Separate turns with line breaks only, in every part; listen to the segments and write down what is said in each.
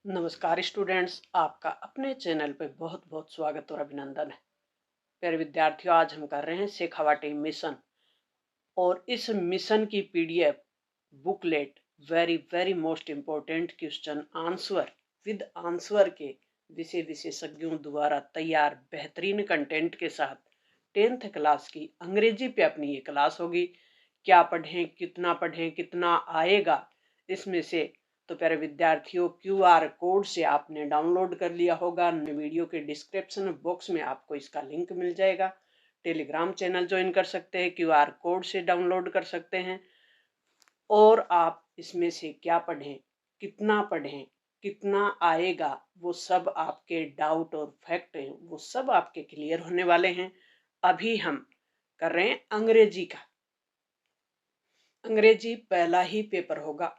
नमस्कार स्टूडेंट्स, आपका अपने चैनल पे बहुत बहुत स्वागत और अभिनंदन है। प्यारे विद्यार्थियों, आज हम कर रहे हैं शेखावाटी मिशन और इस मिशन की PDF booklet very very most important question answer with answer के विषय विशेषज्ञों द्वारा तैयार बेहतरीन कंटेंट के साथ 10th क्लास की अंग्रेजी पे अपनी ये क्लास होगी। क्या पढ़ें कितना आएगा इसमें से, तो प्यारे विद्यार्थियों क्यूआर कोड से आपने डाउनलोड कर लिया होगा। वीडियो के डिस्क्रिप्शन बॉक्स में आपको इसका लिंक मिल जाएगा। टेलीग्राम चैनल ज्वाइन कर सकते हैं, क्यूआर कोड से डाउनलोड कर सकते हैं। और आप इसमें से क्या पढ़ें कितना आएगा, वो सब आपके डाउट और फैक्ट हैं, वो सब आपके क्लियर होने वाले हैं। अभी हम कर रहे हैं अंग्रेजी का। अंग्रेजी पहला ही पेपर होगा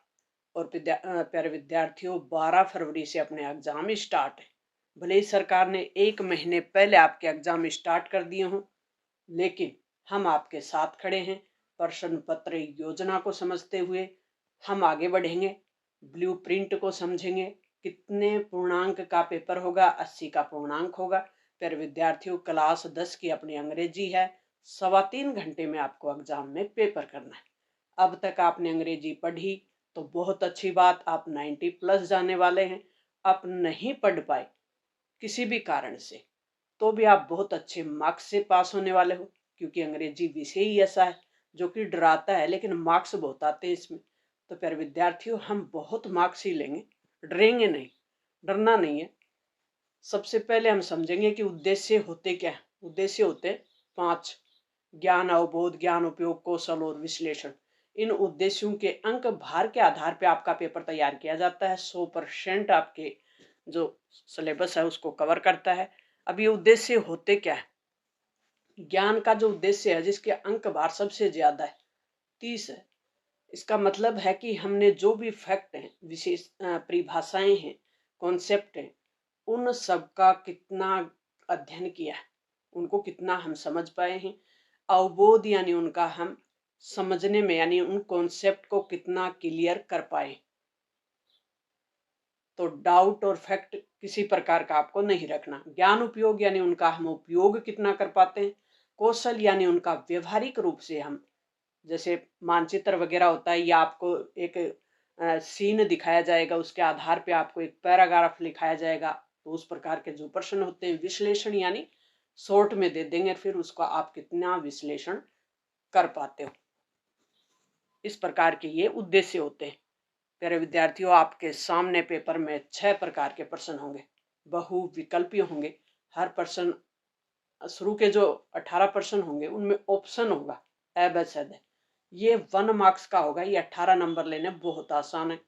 और प्यारे विद्यार्थियों 12 फरवरी से अपने एग्जाम स्टार्ट है। भले ही सरकार ने 1 महीने पहले आपके एग्जाम स्टार्ट कर दिए हों, लेकिन हम आपके साथ खड़े हैं। प्रश्न पत्र योजना को समझते हुए हम आगे बढ़ेंगे, ब्लू प्रिंट को समझेंगे। कितने पूर्णांक का पेपर होगा? 80 का पूर्णांक होगा। प्यारे विद्यार्थियों, क्लास 10 की अपनी अंग्रेजी है। 3.25 घंटे में आपको एग्जाम में पेपर करना है। अब तक आपने अंग्रेजी पढ़ी तो बहुत अच्छी बात, आप 90 प्लस जाने वाले हैं। आप नहीं पढ़ पाए किसी भी कारण से तो भी आप बहुत अच्छे मार्क्स से पास होने वाले हो, क्योंकि अंग्रेजी विषय ही ऐसा है जो कि डराता है, लेकिन मार्क्स बहुत आते हैं इसमें। तो प्यारे विद्यार्थियों, हम बहुत मार्क्स ही लेंगे, डरेंगे नहीं, डरना नहीं है। सबसे पहले हम समझेंगे कि उद्देश्य होते क्या है। उद्देश्य होते 5: ज्ञान अवबोध, ज्ञान उपयोग, कौशल और विश्लेषण। इन उद्देश्यों के अंक भार के आधार पर आपका पेपर तैयार किया जाता है। 100% आपके जो सिलेबस है उसको कवर करता है। अब ये उद्देश्य होते क्या है? ज्ञान का जो उद्देश्य है, जिसके अंक भार सबसे ज्यादा है, 30 है। इसका मतलब है कि हमने जो भी फैक्ट हैं, विशेष परिभाषाएं हैं, कॉन्सेप्ट हैं, उन सब का कितना अध्ययन किया है, उनको कितना हम समझ पाए हैं। अवबोध यानी उनका हम समझने में, यानी उन कॉन्सेप्ट को कितना क्लियर कर पाए। तो डाउट और फैक्ट किसी प्रकार का आपको नहीं रखना। ज्ञान उपयोग यानी उनका हम उपयोग कितना कर पाते हैं। कौशल यानी उनका व्यवहारिक रूप से हम, जैसे मानचित्र वगैरह होता है, या आपको एक सीन दिखाया जाएगा, उसके आधार पे आपको एक पैराग्राफ लिखाया जाएगा, तो उस प्रकार के जो प्रश्न होते हैं। विश्लेषण यानी शॉर्ट में दे देंगे, फिर उसका आप कितना विश्लेषण कर पाते हो। इस प्रकार के ये उद्देश्य होते हैं। प्यारे विद्यार्थियों, आपके सामने पेपर में 6 प्रकार के प्रश्न होंगे, बहुविकल्पीय होंगे। हर प्रश्न, शुरू के जो 18 प्रश्न होंगे उनमें ऑप्शन होगा, ए ब च द। ये 1 मार्क्स का होगा। ये 18 नंबर लेने बहुत आसान है।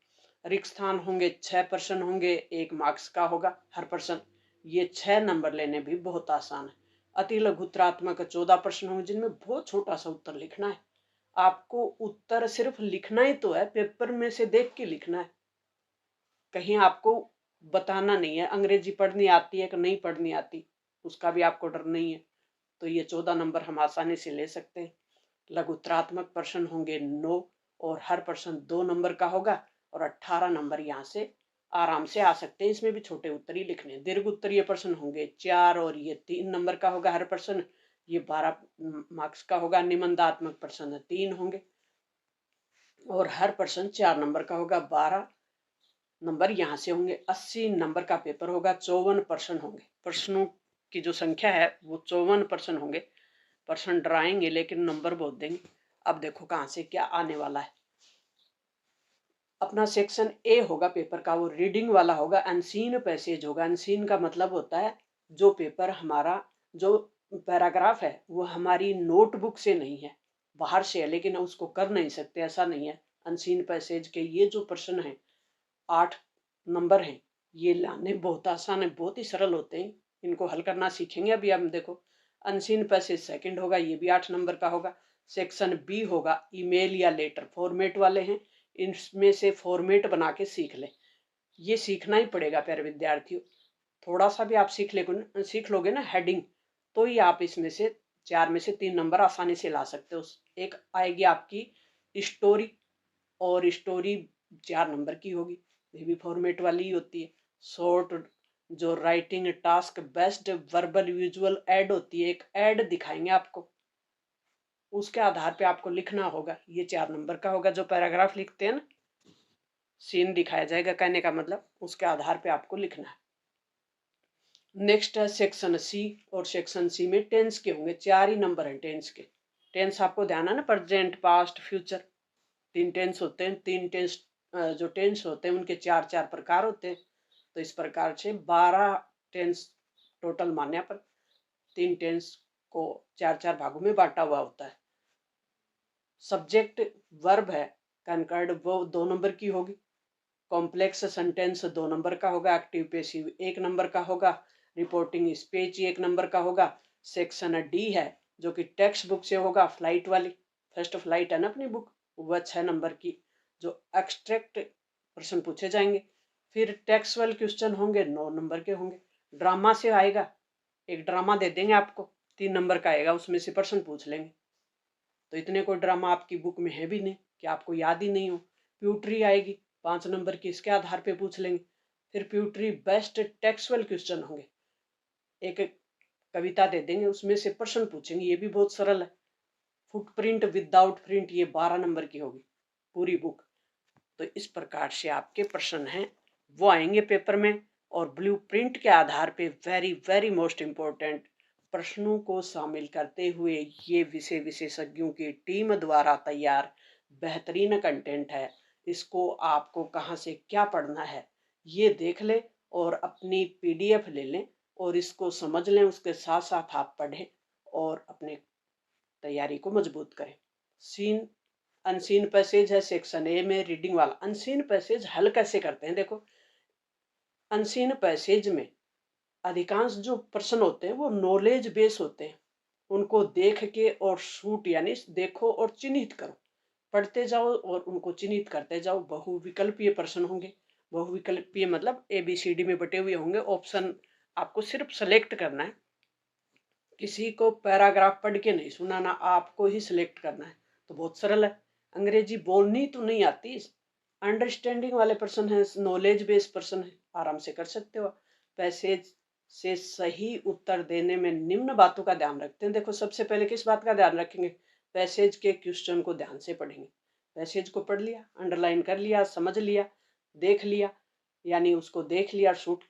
रिक्त स्थान होंगे, 6 प्रश्न होंगे, 1 मार्क्स का होगा हर प्रश्न। ये 6 नंबर लेने भी बहुत आसान है। अति लघुत्रात्मक 14 प्रश्न होंगे, जिनमें बहुत छोटा सा उत्तर लिखना है। आपको उत्तर सिर्फ लिखना ही तो है, पेपर में से देख के लिखना है, कहीं आपको बताना नहीं है अंग्रेजी पढ़नी आती है कि नहीं पढ़नी आती, उसका भी आपको डर नहीं है। तो ये 14 नंबर हम आसानी से ले सकते हैं। लघुत्रात्मक प्रश्न होंगे 9, और हर प्रश्न 2 नंबर का होगा, और 18 नंबर यहाँ से आराम से आ सकते हैं। इसमें भी छोटे उत्तर ही लिखने हैं। दीर्घ उत्तरीय प्रश्न होंगे 4, और ये 3 नंबर का होगा हर प्रश्न। ये 12 मार्क्स का होगा। निबंधात्मक प्रश्न 3 होंगे, और हर प्रश्न 4 नंबर का होगा। 12 नंबर यहाँ से होंगे। 80 नंबर का पेपर होगा। 54 प्रश्न होंगे। प्रश्नों की जो संख्या है वो 54 प्रश्न होंगे। प्रश्न डराएंगे लेकिन नंबर बहुत देंगे। अब देखो कहाँ से क्या आने वाला है। अपना सेक्शन ए होगा पेपर का, वो रीडिंग वाला होगा। अनसीन पैसेज होगा। अनसीन का मतलब होता है जो पेपर हमारा, जो पैराग्राफ है वो हमारी नोटबुक से नहीं है, बाहर से है, लेकिन उसको कर नहीं सकते, ऐसा नहीं है। अनसीन पैसेज के ये जो प्रश्न है 8 नंबर हैं, ये लाने बहुत आसान है, बहुत ही सरल होते हैं। इनको हल करना सीखेंगे अभी हम। देखो, अनसीन पैसेज सेकंड होगा, ये भी 8 नंबर का होगा। सेक्शन बी होगा ईमेल या लेटर, फॉर्मेट वाले हैं। इनमें से फॉर्मेट बना के सीख ले, ये सीखना ही पड़ेगा प्यारे विद्यार्थियों। थोड़ा सा भी आप सीख लोगे ना हेडिंग, तो ही आप इसमें से 4 में से 3 नंबर आसानी से ला सकते हो। एक आएगी आपकी स्टोरी, और स्टोरी 4 नंबर की होगी, ये भी फॉर्मेट वाली ही होती है। शॉर्ट जो writing task best verbal visual add होती है, एक ऐड दिखाएंगे आपको, उसके आधार पे आपको लिखना होगा। ये 4 नंबर का होगा जो पैराग्राफ लिखते हैं ना, सीन दिखाया जाएगा, कहने का मतलब उसके आधार पे आपको लिखना है। नेक्स्ट है सेक्शन सी, और सेक्शन सी में टेंस के होंगे, 4 ही नंबर हैं टेंस के। टेंस आपको ध्यान है ना, प्रेजेंट पास्ट फ्यूचर, 3 टेंस होते हैं। 3 टेंस जो टेंस होते हैं उनके 4-4 प्रकार होते हैं। तो इस प्रकार से 12 टेंस टोटल मान्य, पर 3 टेंस को 4-4 भागों में बांटा हुआ होता है। सब्जेक्ट वर्ब है कनकर्ड, वो 2 नंबर की होगी। कॉम्प्लेक्स सेंटेंस 2 नंबर का होगा। एक्टिव पैसिव 1 नंबर का होगा। रिपोर्टिंग स्पीच 1 नंबर का होगा। सेक्शन डी है जो कि टेक्स्ट बुक से होगा, फ्लाइट वाली, फर्स्ट फ्लाइट है ना अपनी बुक, वह 6 नंबर की, जो एक्सट्रैक्ट प्रश्न पूछे जाएंगे। फिर टेक्सुअल क्वेश्चन होंगे, 9 नंबर के होंगे। ड्रामा से आएगा, एक ड्रामा दे देंगे आपको, 3 नंबर का आएगा, उसमें से प्रश्न पूछ लेंगे। तो इतने कोई ड्रामा आपकी बुक में है भी नहीं कि आपको याद ही नहीं हो। प्यूट्री आएगी 5 नंबर की, इसके आधार पे पूछ लेंगे। फिर प्यूट्री बेस्ट टेक्सुअल क्वेश्चन होंगे, एक कविता दे देंगे, उसमें से प्रश्न पूछेंगे, ये भी बहुत सरल है। फुटप्रिंट विदाउट प्रिंट, ये 12 नंबर की होगी पूरी बुक। तो इस प्रकार से आपके प्रश्न हैं वो आएंगे पेपर में। और ब्लू प्रिंट के आधार पे वेरी वेरी मोस्ट इम्पोर्टेंट प्रश्नों को शामिल करते हुए ये विषय विशेषज्ञों की टीम द्वारा तैयार बेहतरीन कंटेंट है। इसको आपको कहाँ से क्या पढ़ना है ये देख लें और अपनी पीडीएफ ले लें और इसको समझ लें, उसके साथ साथ आप पढ़ें और अपने तैयारी को मजबूत करें। सीन अनसीन पैसेज है सेक्शन ए में, रीडिंग वाला। अनसीन पैसेज हल कैसे करते हैं, देखो अनसीन पैसेज में अधिकांश जो प्रश्न होते हैं वो नॉलेज बेस होते हैं। उनको देख के और शूट यानी देखो और चिन्हित करो, पढ़ते जाओ और उनको चिन्हित करते जाओ। बहुविकल्पीय प्रश्न होंगे, बहुविकल्पीय मतलब ABCD में बटे हुए होंगे। ऑप्शन आपको सिर्फ सेलेक्ट करना है, किसी को पैराग्राफ पढ़ के नहीं सुनाना, आपको ही सिलेक्ट करना है। तो बहुत सरल है। अंग्रेजी बोलनी तो नहीं आती, अंडरस्टैंडिंग वाले प्रश्न है, नॉलेज बेस्ड प्रश्न है, आराम से कर सकते हो। पैसेज से सही उत्तर देने में निम्न बातों का ध्यान रखते हैं। देखो सबसे पहले किस बात का ध्यान रखेंगे, पैसेज के क्वेश्चन को ध्यान से पढ़ेंगे। पैसेज को पढ़ लिया, अंडरलाइन कर लिया, समझ लिया, देख लिया, यानी उसको देख लिया, शूट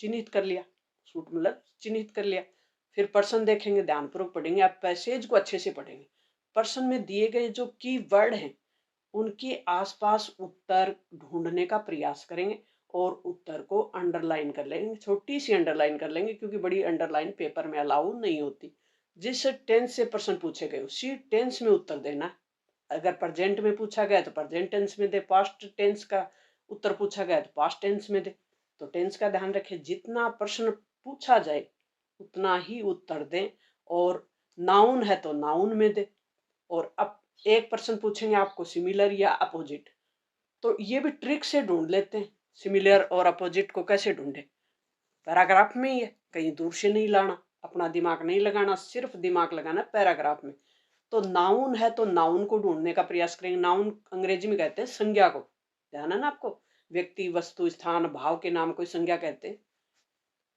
चिन्हित कर लिया, शूट मतलब चिन्हित कर लिया। फिर प्रश्न देखेंगे, ध्यानपूर्वक पढ़ेंगे, आप पैसेज को अच्छे से पढ़ेंगे। प्रश्न में दिए गए जो की वर्ड हैं उनके आसपास उत्तर ढूंढने का प्रयास करेंगे और उत्तर को अंडरलाइन कर लेंगे, छोटी सी अंडरलाइन कर लेंगे, क्योंकि बड़ी अंडरलाइन पेपर में अलाउ नहीं होती। जिस टेंस से प्रश्न पूछे गए उसी टेंस में उत्तर देना है। अगर प्रेजेंट में पूछा गया तो प्रेजेंट टेंस में दे, पास्ट टेंस का उत्तर पूछा गया तो पास्ट टेंस में दे। तो टेंस का ध्यान रखें, जितना प्रश्न पूछा जाए उतना ही उत्तर दें, और नाउन है तो नाउन में दे। और अब एक प्रश्न पूछेंगे आपको सिमिलर या अपोजिट, तो ये भी ट्रिक से ढूंढ लेते हैं, सिमिलर और अपोजिट को कैसे ढूंढे। पैराग्राफ में ही है, कहीं दूर से नहीं लाना, अपना दिमाग नहीं लगाना, सिर्फ दिमाग लगाना पैराग्राफ में। तो नाउन है तो नाउन को ढूंढने का प्रयास करेंगे। नाउन अंग्रेजी में कहते हैं संज्ञा को, ध्यान है ना आपको, व्यक्ति वस्तु स्थान भाव के नाम को संज्ञा कहते हैं।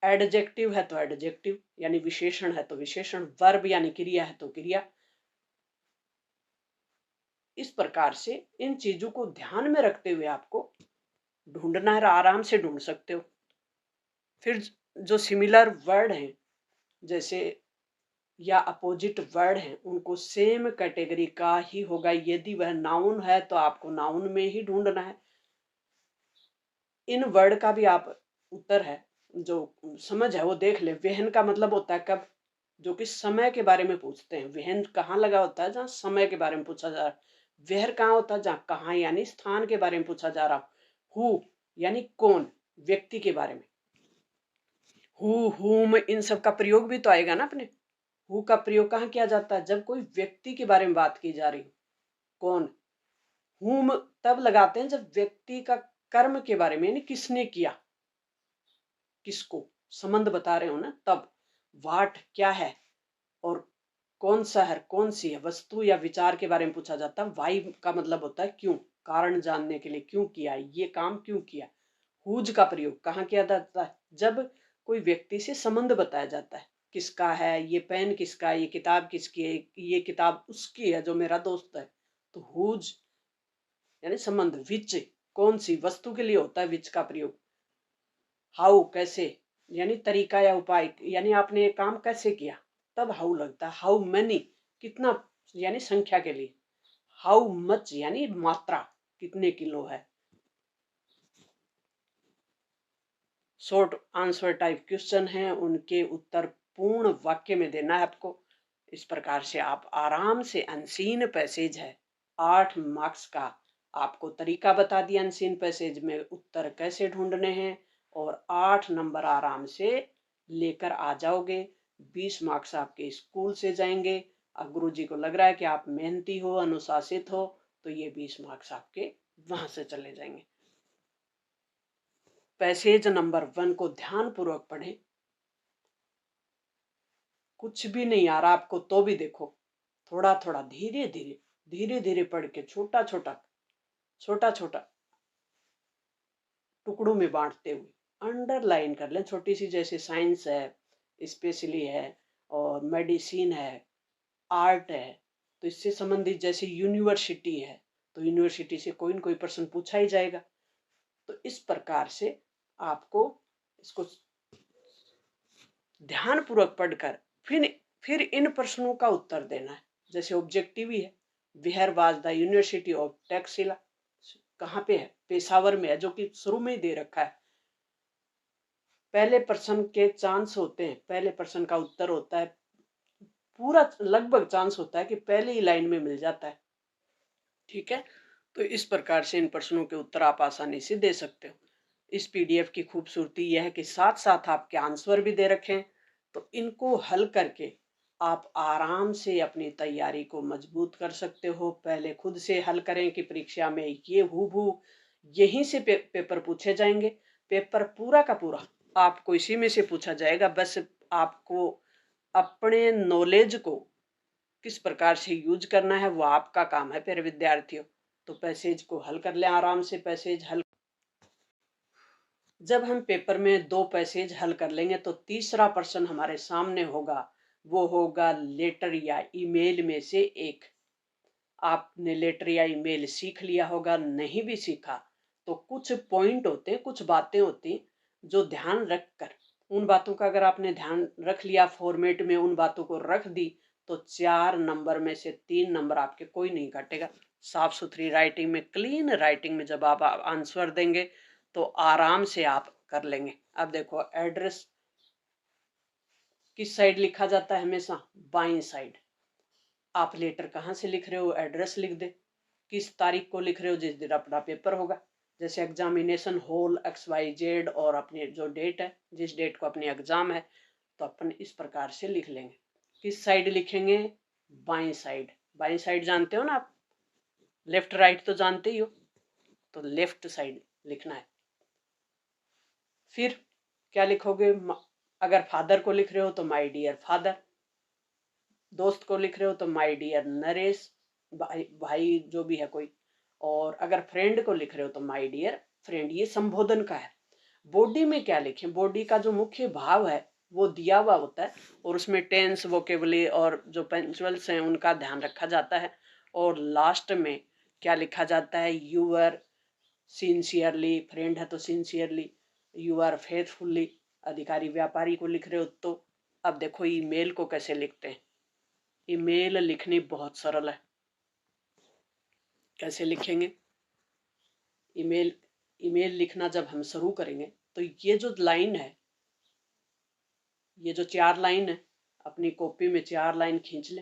एडजेक्टिव है तो एडजेक्टिव यानी विशेषण है तो विशेषण, वर्ब यानी क्रिया है तो क्रिया। इस प्रकार से इन चीजों को ध्यान में रखते हुए आपको ढूंढना है, आराम से ढूंढ सकते हो। फिर जो सिमिलर वर्ड हैं जैसे या अपोजिट वर्ड हैं उनको सेम कैटेगरी का ही होगा। यदि वह नाउन है तो आपको नाउन में ही ढूंढना है। इन वर्ड का भी आप उत्तर है जो समझ है वो देख ले। वेहन का मतलब होता है कब, जो कि समय के बारे में पूछते हैं। वेहन कहाँ लगा होता है, जहाँ समय के बारे में पूछा जा रहा है। वेहर कहाँ होता है, जहाँ कहाँ यानी स्थान के बारे में पूछा जा रहा। हु यानी कौन, व्यक्ति के बारे में। हु हुम इन सब का प्रयोग भी तो आएगा ना अपने। हु का प्रयोग कहाँ किया जाता है, जब कोई व्यक्ति के बारे में बात की जा रही, कौन। हुम तब लगाते हैं जब व्यक्ति का कर्म के बारे में, यानी किसने किया, किसको संबंध बता रहे हो ना, तब। वाट क्या है, और कौन सा है, कौन सी है, वस्तु या विचार के बारे में पूछा जाता है। वाई का मतलब होता है क्यों, कारण जानने के लिए, क्यों किया ये काम, क्यों किया। हुज का प्रयोग कहाँ किया जाता है? जब कोई व्यक्ति से संबंध बताया जाता है, किसका है ये पेन, किसका है ये किताब, किसकी है ये किताब, उसकी है जो मेरा दोस्त है। तो हुज यानी संबंध। विच कौन सी वस्तु के लिए होता है विच का प्रयोग? हाउ कैसे, यानी तरीका या उपाय, यानी आपने ये काम कैसे किया, तब हाउ लगता है। हाउ मैनी कितना, यानी संख्या के लिए। हाउ मच यानी मात्रा, कितने किलो है। शॉर्ट आंसर टाइप क्वेश्चन है, उनके उत्तर पूर्ण वाक्य में देना है आपको। इस प्रकार से आप आराम से, अनसीन पैसेज है 8 मार्क्स का, आपको तरीका बता दिया अनसीन पैसेज में उत्तर कैसे ढूंढने हैं, और 8 नंबर आराम से लेकर आ जाओगे। 20 मार्क्स आपके स्कूल से जाएंगे। अब गुरु जी को लग रहा है कि आप मेहनती हो, अनुशासित हो, तो ये 20 मार्क्स आपके वहां से चले जाएंगे। पैसेज नंबर 1 को ध्यान पूर्वक पढ़ें। कुछ भी नहीं आ रहा आपको तो भी देखो, थोड़ा थोड़ा धीरे धीरे, धीरे धीरे पढ़ के छोटा छोटा, छोटा छोटा टुकड़ों में बांटते हुए अंडरलाइन कर लें छोटी सी। जैसे साइंस है, स्पेशली है, और मेडिसिन है, आर्ट है, तो इससे संबंधित जैसे यूनिवर्सिटी है, तो यूनिवर्सिटी से कोई न कोई प्रश्न पूछा ही जाएगा। तो इस प्रकार से आपको इसको ध्यानपूर्वक पढ़कर फिर इन प्रश्नों का उत्तर देना है। जैसे ऑब्जेक्टिव ही है, where was the university of Taxila, कहाँ पे है? पेशावर में है, जो कि शुरू में ही दे रखा है। पहले प्रश्न के चांस होते हैं, पहले प्रश्न का उत्तर होता है, पूरा लगभग चांस होता है कि पहले ही लाइन में मिल जाता है। ठीक है, तो इस प्रकार से इन प्रश्नों के उत्तर आप आसानी से दे सकते हो। इस पीडीएफ की खूबसूरती यह है कि साथ साथ आपके आंसर भी दे रखे हैं, तो इनको हल करके आप आराम से अपनी तैयारी को मजबूत कर सकते हो। पहले खुद से हल करें कि परीक्षा में ये हूबहू यहीं से पेपर पूछे जाएंगे। पेपर पूरा का पूरा आपको इसी में से पूछा जाएगा। बस आपको अपने नॉलेज को किस प्रकार से यूज करना है वो आपका काम है प्यारे विद्यार्थियों। तो पैसेज को हल कर लें आराम से। पैसेज हल, जब हम पेपर में 2 पैसेज हल कर लेंगे तो तीसरा प्रश्न हमारे सामने होगा, वो होगा लेटर या ईमेल में से एक। आपने लेटर या ईमेल सीख लिया होगा, नहीं भी सीखा तो कुछ पॉइंट होते हैं, कुछ बातें होती हैं जो ध्यान रख कर, उन बातों का अगर आपने ध्यान रख लिया, फॉर्मेट में उन बातों को रख दी, तो 4 नंबर में से 3 नंबर आपके कोई नहीं काटेगा। साफ सुथरी राइटिंग में, क्लीन राइटिंग में जब आप आंसर देंगे तो आराम से आप कर लेंगे। अब देखो, एड्रेस किस साइड लिखा जाता है? हमेशा बाईं साइड। आप लेटर कहाँ से लिख रहे हो, एड्रेस लिख दे। किस तारीख को लिख रहे हो? जिस दिन अपना पेपर होगा। जैसे एग्जामिनेशन हॉल XYZ, और अपनी जो डेट है, जिस डेट को अपनी एग्जाम है, तो अपन इस प्रकार से लिख लेंगे। किस साइड लिखेंगे? बाईं साइड। बाईं साइड जानते हो ना आप, लेफ्ट राइट तो जानते ही हो, तो लेफ्ट साइड लिखना है। फिर क्या लिखोगे? अगर फादर को लिख रहे हो तो माय डियर फादर, दोस्त को लिख रहे हो तो माय डियर नरेश, भाई जो भी है कोई, और अगर फ्रेंड को लिख रहे हो तो माय डियर फ्रेंड। ये संबोधन का है। बॉडी में क्या लिखें? बॉडी का जो मुख्य भाव है वो दिया हुआ होता है, और उसमें टेंस, वोकेबुलरी और जो पंक्चुअल्स हैं उनका ध्यान रखा जाता है। और लास्ट में क्या लिखा जाता है? यूअर सिंसियरली, फ्रेंड है तो सिंसियरली, यू आर फेथफुल्ली, अधिकारी व्यापारी को लिख रहे हो तो। अब देखो ईमेल को कैसे लिखते हैं। ईमेल लिखनी बहुत सरल है। कैसे लिखेंगे ईमेल? ईमेल लिखना जब हम शुरू करेंगे तो ये जो लाइन है, ये जो 4 लाइन है, अपनी कॉपी में 4 लाइन खींच ले।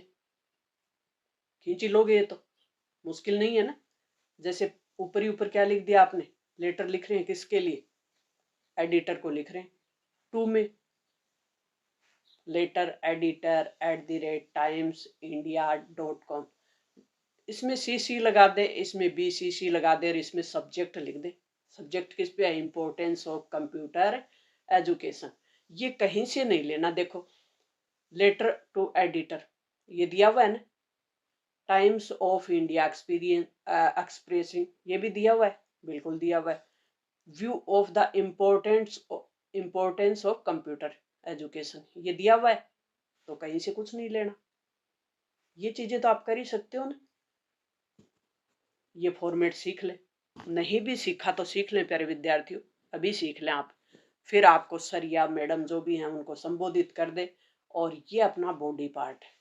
खींच ही लोगे, ये तो मुश्किल नहीं है ना। जैसे ऊपर ही ऊपर क्या लिख दिया आपने? लेटर लिख रहे हैं किसके लिए? एडिटर को लिख रहे हैं। टू में लेटर एडिटर @timesindia.com, इसमें CC लगा दे, इसमें BCC लगा दे, और इसमें सब्जेक्ट लिख दे। सब्जेक्ट किस पे है? Importance of computer education. ये कहीं से नहीं लेना। देखो, लेटर टू एडिटर ये दिया हुआ है ना, times of India experience expressing ये भी दिया हुआ है, बिल्कुल दिया हुआ है। View of the importance of computer education, ये दिया हुआ है तो कहीं से कुछ नहीं लेना। ये चीजें तो आप कर ही सकते हो ना। ये फॉर्मेट सीख लें, नहीं भी सीखा तो सीख लें प्यारे विद्यार्थियों, अभी सीख लें आप। फिर आपको सर या मैडम जो भी हैं उनको संबोधित कर दे, और ये अपना बॉडी पार्ट है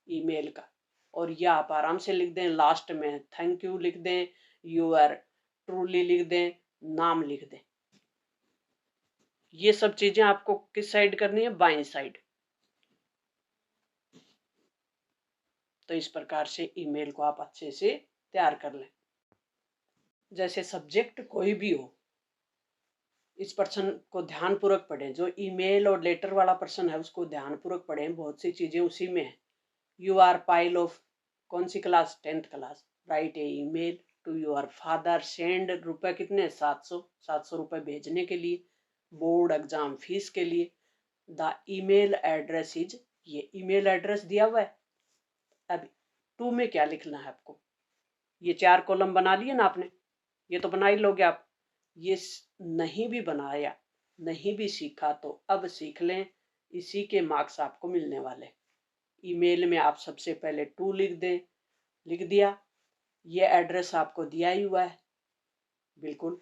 ईमेल का। और ये आप आराम से लिख दें, लास्ट में थैंक यू लिख दें, यू आर ट्रूली लिख दें, नाम लिख दें। ये सब चीजें आपको किस साइड करनी है, बाईं साइड। तो इस प्रकार से ईमेल को आप अच्छे से तैयार कर लें। जैसे सब्जेक्ट कोई भी हो, इस पर्सन को ध्यानपूर्वक पढ़ें। जो ईमेल और लेटर वाला पर्सन है उसको ध्यानपूर्वक पढ़ें, बहुत सी चीजें उसी में है। यू आर पाइल ऑफ कौन सी class, 10th class. Write a email to your father, send रुपए कितने, 700 रुपए भेजने के लिए, बोर्ड एग्जाम फीस के लिए। द ईमेल एड्रेस इज, ये ईमेल एड्रेस दिया हुआ है। अब 2 में क्या लिखना है आपको, ये 4 कॉलम बना लिए ना आपने, ये तो बना ही लोगे आप। ये नहीं भी बनाया, नहीं भी सीखा तो अब सीख लें, इसी के मार्क्स आपको मिलने वाले। ईमेल में आप सबसे पहले 2 लिख दें, लिख दिया, ये एड्रेस आपको दिया ही हुआ है बिल्कुल।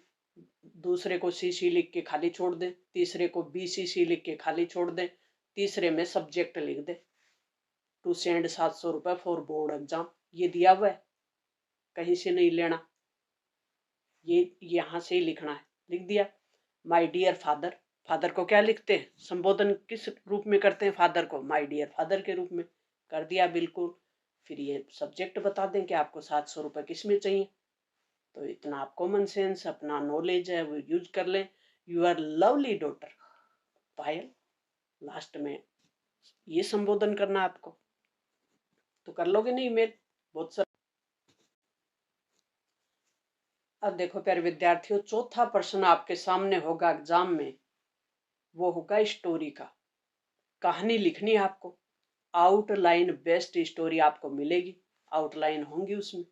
दूसरे को सीसी लिख के खाली छोड़ दें, तीसरे को बीसीसी लिख के खाली छोड़ दें, तीसरे में सब्जेक्ट लिख दें टू सेंड 700 रुपए फॉर बोर्ड एग्जाम, ये दिया हुआ है, कहीं से नहीं लेना, ये यहाँ से ही लिखना है, लिख दिया। माय डियर फादर, फादर को क्या लिखते हैं, संबोधन किस रूप में करते हैं फादर को, माय डियर फादर के रूप में कर दिया बिल्कुल। फिर ये सब्जेक्ट बता दें कि आपको 700 रुपए किस में चाहिए। तो इतना आप कॉमन सेंस अपना नॉलेज है वो यूज कर लें। Your lovely daughter Payal, last में ये संबोधन करना आपको, तो कर लोगे नहीं ईमेल, बहुत सारा। अब देखो प्यारे विद्यार्थियों, चौथा प्रश्न आपके सामने होगा एग्जाम में, वो होगा स्टोरी का। कहानी लिखनी है आपको, आउटलाइन बेस्ट स्टोरी आपको मिलेगी, आउटलाइन होंगी उसमें,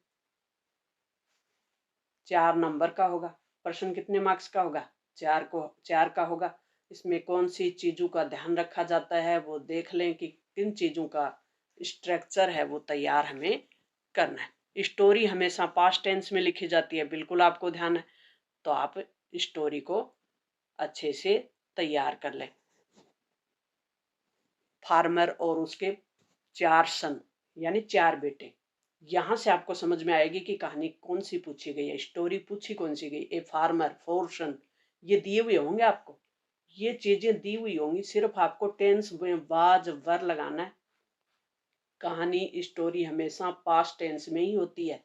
4 नंबर का होगा। प्रश्न कितने मार्क्स का होगा, 4 का होगा। इसमें कौन सी चीजों का ध्यान रखा जाता है वो देख लें कि किन चीजों का स्ट्रक्चर है वो तैयार हमें करना है। स्टोरी हमेशा पास्ट टेंस में लिखी जाती है, बिल्कुल आपको ध्यान है, तो आप स्टोरी को अच्छे से तैयार कर लें। फार्मर और उसके 4 सन, यानी 4 बेटे, यहां से आपको समझ में आएगी कि कहानी कौन सी पूछी गई है, स्टोरी पूछी कौन सी गई। ए फार्मर, 4 सन, ये दिए हुए होंगे आपको, ये चीजें दी हुई होंगी, सिर्फ आपको टेंस में वाज वर लगाना है। कहानी स्टोरी हमेशा पास्ट टेंस में ही होती है,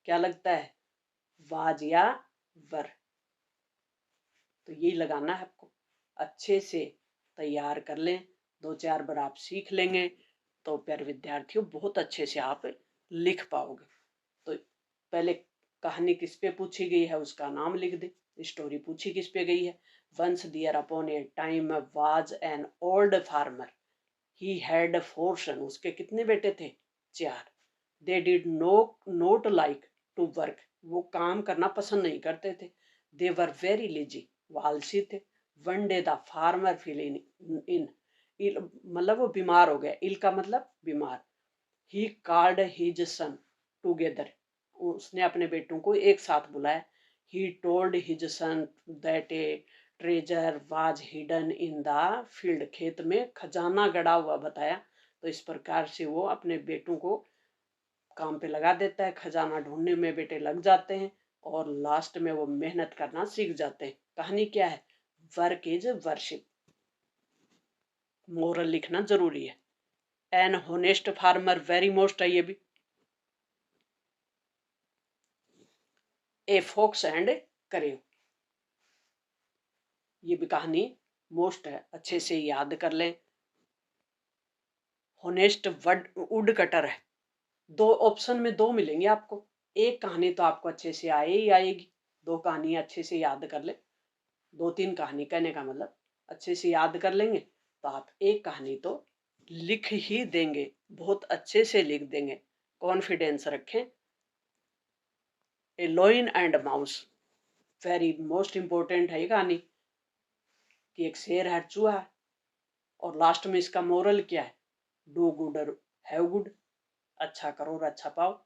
क्या लगता है, वाज या वर, तो यही लगाना है आपको। अच्छे से तैयार कर लें, 2-4 बार आप सीख लेंगे तो प्यारे विद्यार्थियों बहुत अच्छे से आप लिख पाओगे। तो पहले कहानी किस पे पूछी गई है उसका नाम लिख दे, स्टोरी पूछी किस पे गई है। Once there upon a time was an old farmer, he had 4 son, उसके कितने बेटे थे, 4। They did not like to work, वो काम करना पसंद नहीं करते थे। दे वर वेरी लेजी, वो आलसी थे। One day the farmer feel in ill, मतलब वो बीमार हो गया, इल का मतलब बीमार। He called his son together, उसने अपने बेटों को एक साथ बुलाया। He told his son that a treasure was hidden in the field, खेत में खजाना गड़ा हुआ बताया। तो इस प्रकार से वो अपने बेटों को काम पे लगा देता है, खजाना ढूंढने में बेटे लग जाते हैं और लास्ट में वो मेहनत करना सीख जाते हैं। कहानी क्या है, वर्क इज वर्शिप, मोरल लिखना जरूरी है। An honest farmer, very most है ये भी। ए फॉक्स एंड करेव, ये भी कहानी मोस्ट है, अच्छे से याद कर लें। होनेस्ट वुड कटर है, 2 ऑप्शन में 2 मिलेंगे आपको, एक कहानी तो आपको अच्छे से आए ही आएगी, 2 कहानी अच्छे से याद कर ले, 2-3 कहानी कहने का मतलब अच्छे से याद कर लेंगे तो आप एक कहानी तो लिख ही देंगे, बहुत अच्छे से लिख देंगे, कॉन्फिडेंस रखें। A lion and mouse, very most important है ये कहानी कि एक शेर है, चूहा है, और लास्ट में इसका मोरल क्या है, डू गुड और हैव गुड, अच्छा करो और अच्छा पाओ।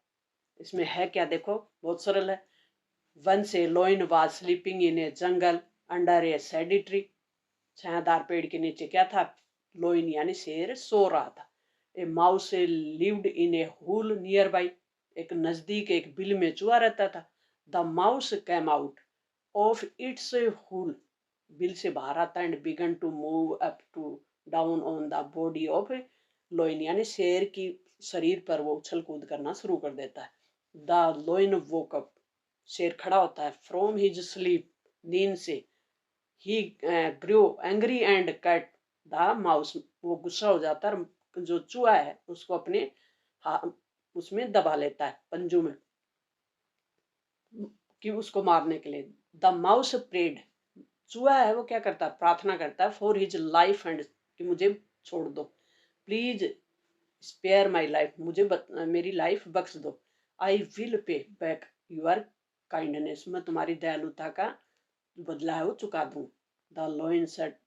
इसमें है क्या देखो, बहुत सरल है। Once a lion was sleeping in a jungle under a shady tree. छायादार पेड़ के नीचे क्या था, लोइन यानी शेर सो रहा था। A mouse lived in a hole nearby. एक नजदीक एक बिल में चूहा रहता था। The mouse came out of its hole. बिल से बाहर आता and began to move up to down on the body of lion, यानी शेर की शरीर पर वो उछल कूद करना शुरू कर देता है। द लोइन वोक अप, शेर खड़ा होता है, फ्रॉम हिज स्लीप, नींद से। He grow angry and cut the mouse, वो गुस्सा हो जाता है, जो चूहा है उसको अपने उसमें दबा लेता है, पंजू में, कि उसको मारने के लिए। द माउस प्रेड, चूहा है वो क्या करता है, प्रार्थना करता है, फॉर हिज लाइफ एंड, कि मुझे छोड़ दो, प्लीज स्पेयर माई लाइफ, मुझे मेरी लाइफ बख्श दो। I will pay back your kindness, मैं तुम्हारी दयालुता का बदला है वो चुका दूं। द लोइन सेट,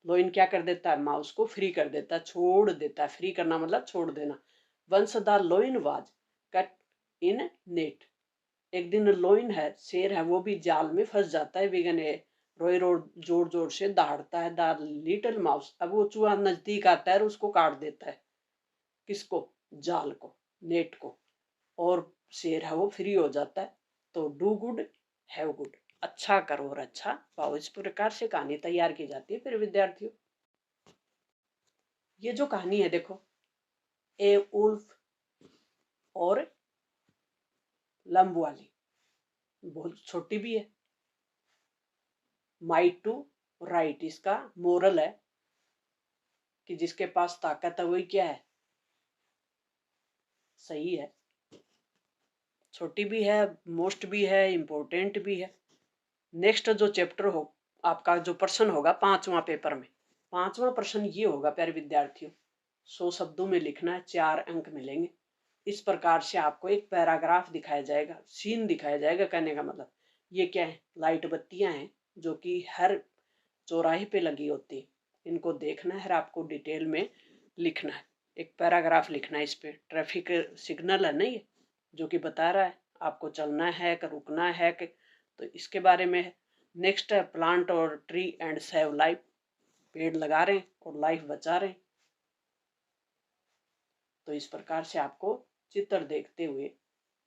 लोइन क्या कर देता है, माउस को फ्री कर देता है, छोड़ देता है। फ्री करना मतलब छोड़ देना। Once the lion was caught in net, एक दिन लोइन है, शेर है, वो भी जाल में फंस जाता है। बिगने रोई रोड जोर जोर से दहाड़ता है। द लिटिल माउस, अब वो चूहा नजदीक आता है और उसको काट देता है, किसको, जाल को, नेट को, और शेर है वो फ्री हो जाता है। तो डू गुड हैव गुड, अच्छा करो और अच्छा पाओ, इस प्रकार से कहानी तैयार की जाती है। फिर विद्यार्थियों, ये जो कहानी है देखो, ए उल्फ और लंब वाली, बहुत छोटी भी है। माइट टू राइट, इसका मोरल है कि जिसके पास ताकत है वही क्या है, सही है। छोटी भी है, मोस्ट भी है, इम्पोर्टेंट भी है। नेक्स्ट जो चैप्टर हो, आपका जो प्रश्न होगा 5वां पेपर में, 5वां प्रश्न ये होगा प्यारे विद्यार्थियों, 100 शब्दों में लिखना है, 4 अंक मिलेंगे। इस प्रकार से आपको एक पैराग्राफ दिखाया जाएगा, सीन दिखाया जाएगा। कहने का मतलब ये क्या है, लाइट बत्तियां हैं जो कि हर चौराहे पे लगी होती है, इनको देखना है, आपको डिटेल में लिखना है, एक पैराग्राफ लिखना है। इस पे ट्रैफिक सिग्नल है ना ये, जो कि बता रहा है आपको चलना है कि रुकना है कि, तो इसके बारे में है। नेक्स्ट है प्लांट और ट्री एंड सेव लाइफ, पेड़ लगा रहे हैं और लाइफ बचा रहे हैं। तो इस प्रकार से आपको चित्र देखते हुए,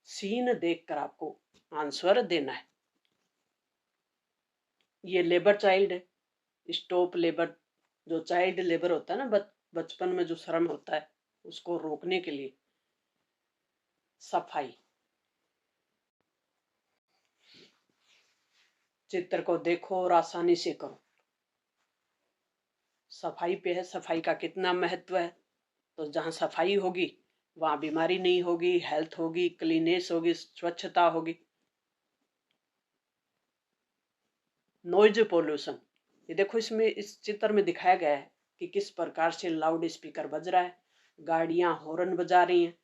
सीन देखकर आपको आंसर देना है। ये लेबर चाइल्ड है, स्टॉप लेबर, जो चाइल्ड लेबर होता है ना, बचपन में जो श्रम होता है उसको रोकने के लिए सफाई। चित्र को देखो और आसानी से करो। सफाई पे है, सफाई का कितना महत्व है। तो जहाँ सफाई होगी वहाँ बीमारी नहीं होगी, हेल्थ होगी, क्लीनेस होगी, स्वच्छता होगी। नॉइज पोल्यूशन, ये देखो इसमें इस चित्र में दिखाया गया है कि किस प्रकार से लाउड स्पीकर बज रहा है, गाड़ियां हॉर्न बजा रही हैं,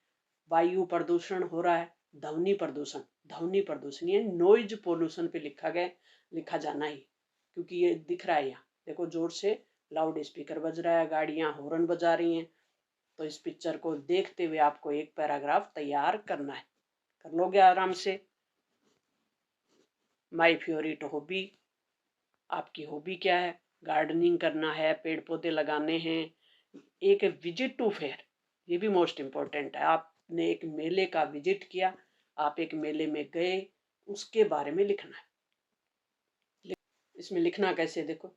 वायु प्रदूषण हो रहा है, ध्वनि प्रदूषण, ध्वनि प्रदूषण ये नॉइज पोल्यूशन पे लिखा गया, लिखा जाना ही, क्योंकि ये दिख रहा है यहाँ देखो, जोर से लाउड स्पीकर बज रहा है, गाड़ियां हॉर्न बजा रही हैं। तो इस पिक्चर को देखते हुए आपको एक पैराग्राफ तैयार करना है, कर लोगे आराम से। माई फेवरेट हॉबी, आपकी हॉबी क्या है, गार्डनिंग करना है, पेड़ पौधे लगाने हैं। एक विजिट टू फेयर, ये भी मोस्ट इम्पोर्टेंट है, आपने एक मेले का विजिट किया, आप एक मेले में गए, उसके बारे में लिखना है। इसमें लिखना कैसे देखो,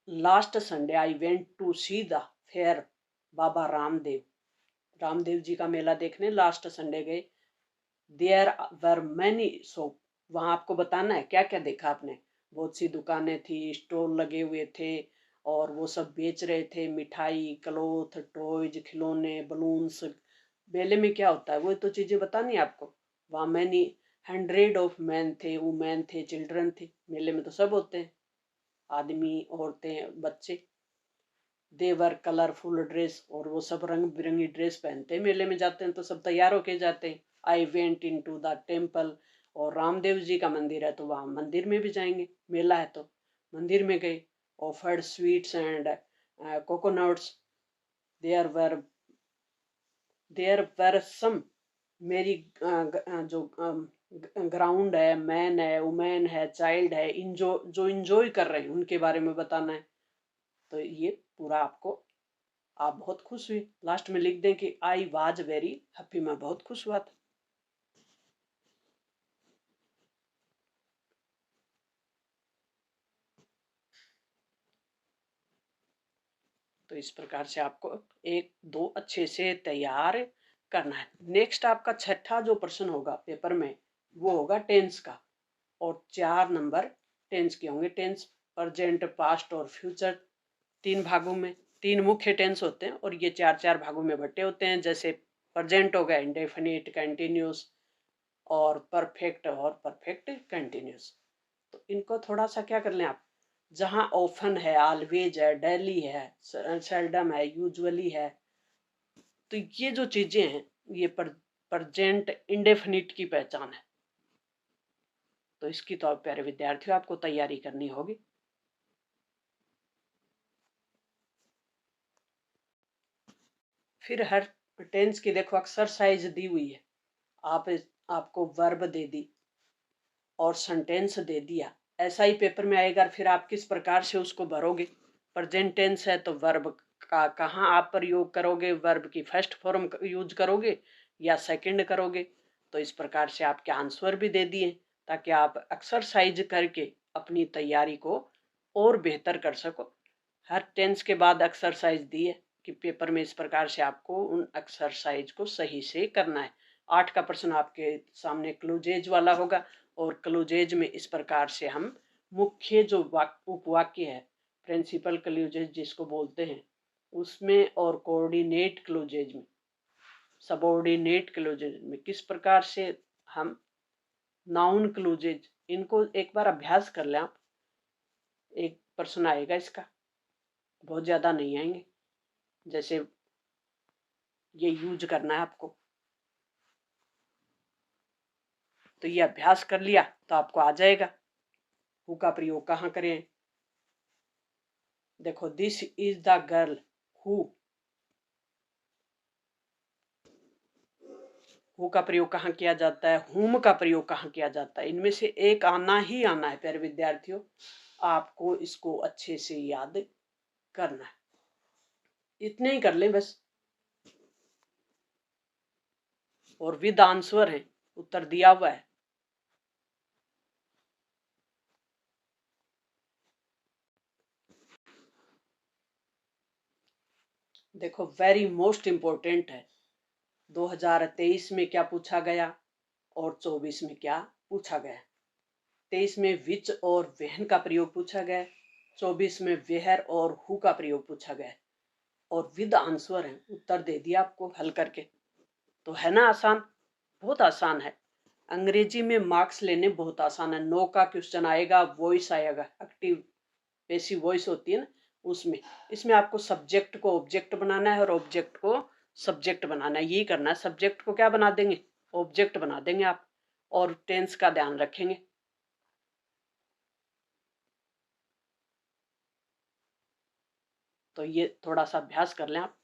last Sunday I went to see the fair Baba Ramdev, Ramdev ji का मेला देखने लास्ट संडे गए। देयर वर मैनी शॉप, वहाँ आपको बताना है क्या क्या देखा आपने। बहुत सी दुकानें थी, स्टॉल लगे हुए थे और वो सब बेच रहे थे, मिठाई, क्लोथ, टॉयज, खिलौने, बलून्स। मेले में क्या होता है वो तो चीज़ें बतानी है आपको। वहाँ मैनी हंड्रेड ऑफ मैन थे, वुमेन थे, चिल्ड्रन थे, मेले में तो सब होते हैं, आदमी, औरतें, बच्चे। देवर कलरफुल ड्रेस, और वो सब रंग बिरंगी ड्रेस पहनते हैं, मेले में जाते हैं तो सब तैयार होके जाते हैं। I went into the temple, और रामदेव जी का मंदिर है तो वहाँ मंदिर में भी जाएंगे, मेला है तो मंदिर में गए। Offered sweets and coconuts, there were some, merry go ground है, मैन है, वुमेन है, चाइल्ड है, जो इंजॉय कर रहे हैं उनके बारे में बताना है। तो ये पूरा आपको, आप बहुत खुश हुई, लास्ट में लिख दें कि आई वाज वेरी हैप्पी, मैं बहुत खुश हुआ था। तो इस प्रकार से आपको एक दो अच्छे से तैयार करना है। नेक्स्ट आपका छठा जो प्रश्न होगा पेपर में वो होगा टेंस का, और 4 नंबर टेंस के होंगे। टेंस प्रेजेंट, पास्ट और फ्यूचर, 3 भागों में, 3 मुख्य टेंस होते हैं और ये 4-4 भागों में बटे होते हैं। जैसे प्रेजेंट हो गया इंडेफिनिट, कंटिन्यूस और परफेक्ट कंटिन्यूस। तो इनको थोड़ा सा क्या कर लें आप, जहाँ ऑफन है, ऑलवेज है, डेली है, सेल्डम है, यूजुअली है, तो ये जो चीजें हैं ये प्रेजेंट इंडेफिनिट की पहचान है। तो इसकी तो प्यारे विद्यार्थियों आपको तैयारी करनी होगी। फिर हर टेंस की देखो एक्सरसाइज दी हुई है, आप आपको वर्ब दे दी और सेंटेंस दे दिया, ऐसा ही पेपर में आएगा। फिर आप किस प्रकार से उसको भरोगे। प्रेजेंट टेंस है तो वर्ब का कहाँ आप प्रयोग करोगे, वर्ब की फर्स्ट फॉर्म यूज करोगे या सेकंड करोगे। तो इस प्रकार से आपके आंसर भी दे दिए ताकि आप एक्सरसाइज करके अपनी तैयारी को और बेहतर कर सको। हर टेंस के बाद एक्सरसाइज दी है कि पेपर में इस प्रकार से आपको उन एक्सरसाइज को सही से करना है। 8 का प्रश्न आपके सामने क्लूजेज वाला होगा, और क्लूजेज में इस प्रकार से हम मुख्य जो उपवाक्य है, प्रिंसिपल क्लूजेज जिसको बोलते हैं उसमें, और कोऑर्डिनेट क्लूजेज में, सबऑर्डिनेट क्लूजेज में किस प्रकार से हम नाउन क्लूजेज, इनको एक बार अभ्यास कर लें आप। एक प्रश्न आएगा इसका, बहुत ज़्यादा नहीं आएंगे, जैसे ये यूज करना है आपको। तो ये अभ्यास कर लिया तो आपको आ जाएगा। हु का प्रयोग कहाँ करें, देखो this is the girl who, who का प्रयोग कहाँ किया जाता है, हुम का प्रयोग कहाँ किया जाता है। इनमें से एक आना ही आना है प्यारे विद्यार्थियों, आपको इसको अच्छे से याद करना है। इतने ही कर लें बस, और विद आंसर है, उत्तर दिया हुआ है। देखो वेरी मोस्ट इम्पोर्टेंट है, 2023 में क्या पूछा गया और 24 में क्या पूछा गया। 23 में विच और वहन का प्रयोग पूछा गया, 24 में वेहर और हु का प्रयोग पूछा गया, और विद आंसर है, उत्तर दे दिया आपको हल करके। तो है ना आसान, बहुत आसान है। अंग्रेजी में मार्क्स लेने बहुत आसान है। नो का क्वेश्चन आएगा, वॉइस आएगा, एक्टिव पैसिव वॉइस होती है ना उसमें। इसमें आपको सब्जेक्ट को ऑब्जेक्ट बनाना है और ऑब्जेक्ट को सब्जेक्ट बनाना है, यही करना है। सब्जेक्ट को क्या बना देंगे, ऑब्जेक्ट बना देंगे आप, और टेंस का ध्यान रखेंगे। तो ये थोड़ा सा अभ्यास कर लें आप।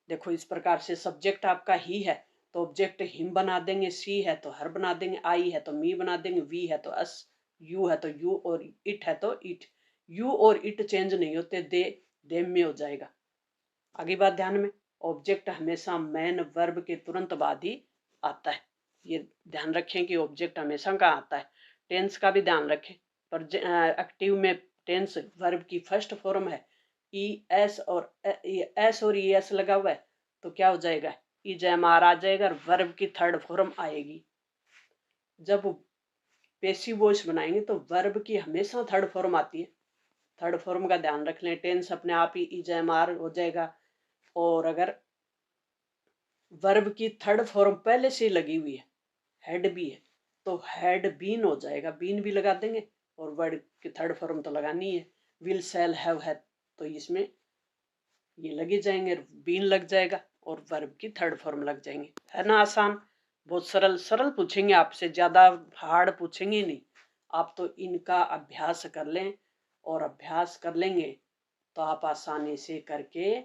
देखो इस प्रकार से सब्जेक्ट आपका ही है तो ऑब्जेक्ट हिम बना देंगे, सी है तो हर बना देंगे, आई है तो मी बना देंगे, वी है तो अस, यू है तो यू, और इट है तो इट। यू और इट चेंज नहीं होते, दे देम में हो जाएगा। आगे बात ध्यान में, ऑब्जेक्ट हमेशा मैन वर्ब के तुरंत बाद ही आता है, ये ध्यान रखें कि ऑब्जेक्ट हमेशा कहाँ आता है। टेंस का भी ध्यान रखें, पर एक्टिव में टेंस वर्ब की फर्स्ट फॉर्म है, ई एस और एस और ई एस लगा हुआ है तो क्या हो जाएगा, ई जैमार आ जाएगा और वर्ब की थर्ड फॉर्म आएगी। जब पेसिव वॉइस बनाएंगे तो वर्ब की हमेशा थर्ड फॉर्म आती है, थर्ड फॉर्म का ध्यान रख लें। टेंस अपने आप ही ई जैमार हो जाएगा, और अगर वर्ब की थर्ड फॉर्म पहले से लगी हुई है, हेड भी है, तो हेड बीन हो जाएगा, बीन भी लगा देंगे, और वर्ड की थर्ड फॉर्म तो लगानी है। विल सेल हैव है तो इसमें ये लगे जाएंगे, बीन लग जाएगा और वर्ब की थर्ड फॉर्म लग जाएंगे। है ना आसान। बहुत सरल सरल पूछेंगे आपसे, ज़्यादा हार्ड पूछेंगे नहीं। आप तो इनका अभ्यास कर लें, और अभ्यास कर लेंगे तो आप आसानी से करके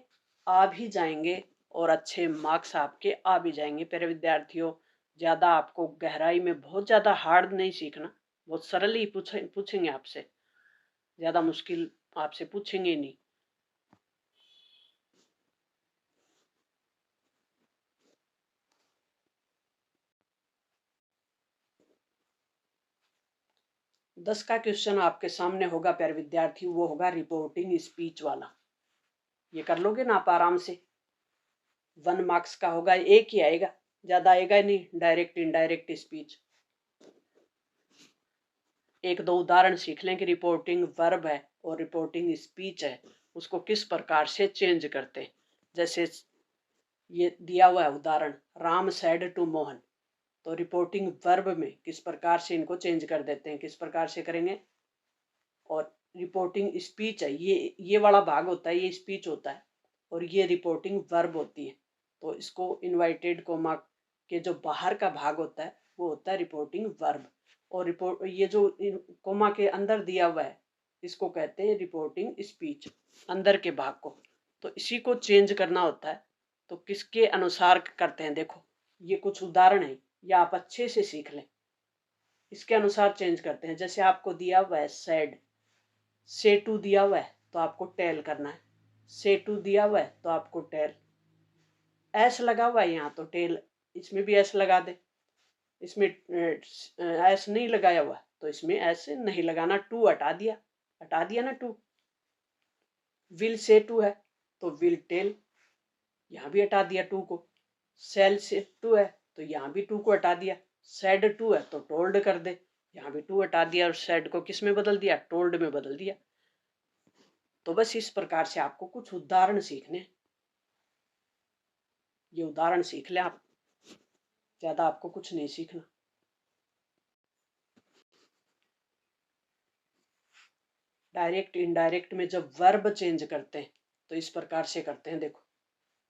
आ भी जाएंगे, और अच्छे मार्क्स आपके आ भी जाएंगे। प्यारे विद्यार्थियों, ज़्यादा आपको गहराई में बहुत ज़्यादा हार्ड नहीं सीखना, बहुत सरल ही पूछेंगे आपसे, ज़्यादा मुश्किल आपसे पूछेंगे नहीं। दस का क्वेश्चन आपके सामने होगा प्यारे विद्यार्थी, वो होगा रिपोर्टिंग स्पीच वाला। ये कर लोगे ना आप आराम से। 1 मार्क्स का होगा, एक ही आएगा, ज्यादा आएगा नहीं। डायरेक्ट इनडायरेक्ट स्पीच, एक दो उदाहरण सीख लें कि रिपोर्टिंग वर्ब है और रिपोर्टिंग स्पीच है, उसको किस प्रकार से चेंज करते हैं। जैसे ये दिया हुआ है उदाहरण, राम सैड टू मोहन, तो रिपोर्टिंग वर्ब में किस प्रकार से इनको चेंज कर देते हैं, किस प्रकार से करेंगे। और रिपोर्टिंग स्पीच है, ये वाला भाग होता है, ये स्पीच होता है, और ये रिपोर्टिंग वर्ब होती है। तो इसको इनवर्टेड कोमा के जो बाहर का भाग होता है वो होता है रिपोर्टिंग वर्ब, और रिपोर्ट ये जो कोमा के अंदर दिया हुआ है इसको कहते हैं रिपोर्टिंग स्पीच, अंदर के भाग को। तो इसी को चेंज करना होता है, तो किसके अनुसार करते हैं। देखो ये कुछ उदाहरण है, या आप अच्छे से सीख लें, इसके अनुसार चेंज करते हैं। जैसे आपको दिया हुआ है सैड, से टू दिया हुआ है तो आपको टेल करना है, से टू दिया हुआ है तो आपको टेल। एस लगा हुआ है यहाँ तो टेल, इसमें भी एस लगा दे। इसमें एस नहीं लगाया हुआ तो इसमें एस नहीं लगाना, टू हटा दिया, हटा दिया ना टू। विल से टू है तो विल टेल, यहाँ भी हटा दिया टू को। सेल से टू है तो यहाँ भी टू को हटा दिया। सेड टू है तो टोल्ड कर दे, यहाँ भी टू हटा दिया और सेड को किस में बदल दिया, टोल्ड में बदल दिया। तो बस इस प्रकार से आपको कुछ उदाहरण सीखने, ये उदाहरण सीख लें आप, ज्यादा आपको कुछ नहीं सीखना। डायरेक्ट इनडायरेक्ट में जब वर्ब चेंज करते हैं तो इस प्रकार से करते हैं। देखो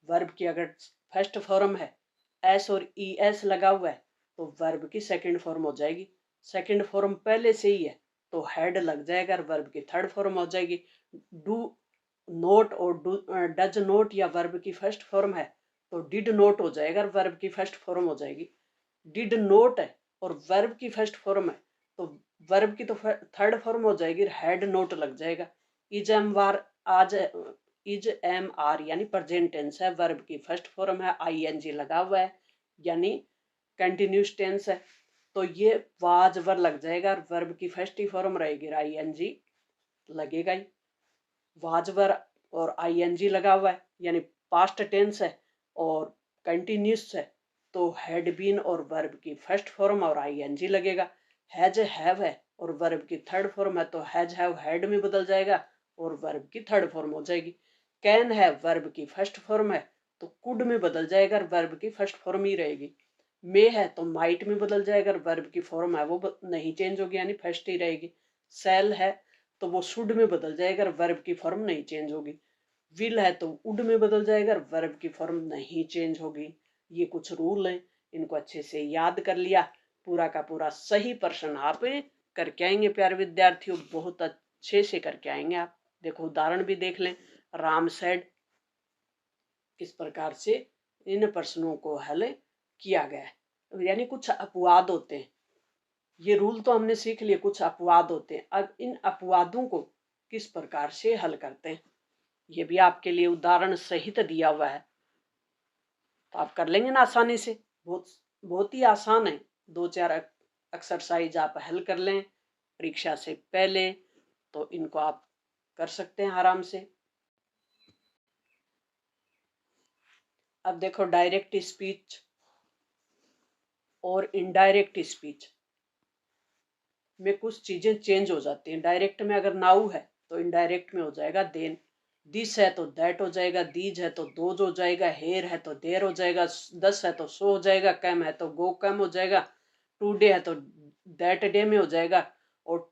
वर्ब की अगर फर्स्ट फॉर्म है, एस और ई एस लगा हुआ है, तो वर्ब की सेकंड फॉर्म हो जाएगी। सेकंड फॉर्म पहले से ही है तो हेड लग जाएगा और वर्ब की थर्ड फॉर्म हो जाएगी। डू नोट और डू डज नोट या वर्ब की फर्स्ट फॉर्म है तो डिड नोट हो जाएगा और वर्ब की फर्स्ट फॉर्म हो जाएगी। डिड नोट है और वर्ब की फर्स्ट फॉर्म है तो वर्ब की तो थर्ड फॉर्म हो जाएगी, हेड नोट लग जाएगा। इज एम वार, आज इज एम आर यानी प्रेजेंट टेंस है, वर्ब की फर्स्ट फॉर्म है, आई एन जी लगा हुआ है यानी कंटिन्यूस टेंस है, तो ये वाज वर लग जाएगा और वर्ब की फर्स्ट ही फॉर्म रहेगी, आई एन जी लगेगा ही। वाज वर और आई एन जी लगा हुआ है यानी पास्ट टेंस है और कंटिन्यूस है, तो हैड बीन और वर्ब की फर्स्ट फॉर्म और आई एन जी लगेगा। हैज हैव है और वर्ब की थर्ड फॉर्म है तो हैज हैव हैड में बदल जाएगा और वर्ब की थर्ड फॉर्म हो जाएगी। कैन है वर्ब की फर्स्ट फॉर्म है तो कुड में बदल जाएगा और वर्ब की फर्स्ट फॉर्म ही रहेगी। मे है तो माइट में बदल जाएगा और वर्ब की फॉर्म है वो नहीं चेंज होगी यानी फर्स्ट ही रहेगी। सेल है तो वो शुड में बदल जाएगा और वर्ब की फॉर्म नहीं चेंज होगी। विल है तो वुड में बदल जाएगा और वर्ब की फॉर्म नहीं चेंज होगी। ये कुछ रूल हैं, इनको अच्छे से याद कर लिया, पूरा का पूरा सही प्रश्न आप करके आएंगे प्यारे विद्यार्थियों, बहुत अच्छे से करके आएंगे आप। देखो उदाहरण भी देख लें, राम सेड, किस प्रकार से इन प्रश्नों को हल किया गया है। यानी कुछ अपवाद होते हैं, ये रूल तो हमने सीख लिए, कुछ अपवाद होते हैं, अब इन अपवादों को किस प्रकार से हल करते हैं ये भी आपके लिए उदाहरण सहित दिया हुआ है, तो आप कर लेंगे ना आसानी से। बहुत बहुत ही आसान है, 2-4 एक्सरसाइज आप हल कर लें परीक्षा से पहले तो इनको आप कर सकते हैं आराम से। अब देखो डायरेक्ट स्पीच और इनडायरेक्ट स्पीच में कुछ चीजें चेंज हो जाती हैं। डायरेक्ट में अगर नाउ है तो इनडायरेक्ट में हो जाएगा देन, दिस है तो दैट हो जाएगा, दीज है तो दोज हो जाएगा, हेयर है तो देर हो जाएगा, दस है तो सो हो जाएगा, कम है तो गो कम हो जाएगा, टुडे है तो दैट डे में हो जाएगा, और